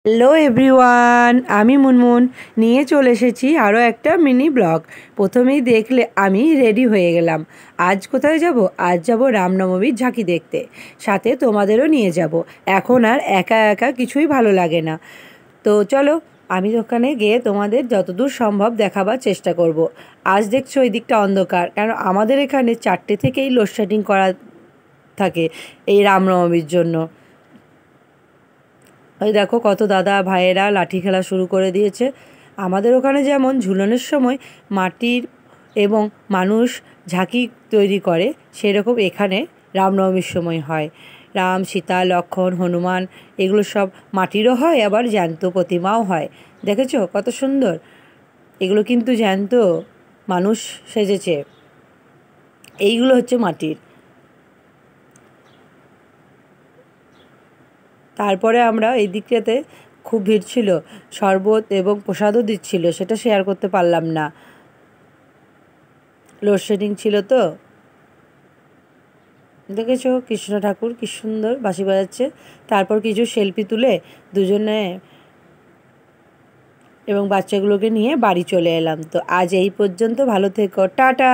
Hello everyone, আমি মুনমুন নিয়ে চলে এসেছি আরও একটা মিনি ব্লগ। প্রথমেই দেখলে আমি রেডি হয়ে গেলাম। আজ কোথায় যাব? আজ যাব রামনবমীর ঝাঁকি দেখতে, সাথে তোমাদেরও নিয়ে যাব। এখন আর একা একা কিছুই ভালো লাগে না। তো চলো, আমি ওখানে গিয়ে তোমাদের যতদূর সম্ভব দেখাবার চেষ্টা করব। আজ দেখছো এই দিকটা অন্ধকার, কারণ আমাদের এখানে 4টে থেকেই লোডশেডিং করা থাকে এই রামনবমীর জন্য। ওই দেখো কত দাদা ভাইয়েরা লাঠি খেলা শুরু করে দিয়েছে। আমাদের ওখানে যেমন ঝুলনের সময় মাটির এবং মানুষ ঝাঁকি তৈরি করে, সেরকম এখানে রামনবমীর সময় হয়। রাম, সীতা, লক্ষ্মণ, হনুমান এগুলো সব মাটিরও হয়, আবার জ্যান্ত প্রতিমাও হয়। দেখেছো কত সুন্দর? এগুলো কিন্তু জ্যান্ত মানুষ সেজেছে, এইগুলো হচ্ছে মাটির। তারপরে আমরা এই দিকটাতে খুব ভিড় ছিল, শরবত এবং প্রসাদও দিচ্ছিল, সেটা শেয়ার করতে পারলাম না, লোডশেডিং ছিল তো। দেখেছো কৃষ্ণ ঠাকুর কি সুন্দর বাঁশি বাজাচ্ছে। তারপর কিছু সেলফি তুলে দুজনে এবং বাচ্চাগুলোকে নিয়ে বাড়ি চলে এলাম। তো আজ এই পর্যন্ত, ভালো থেকো, টাটা।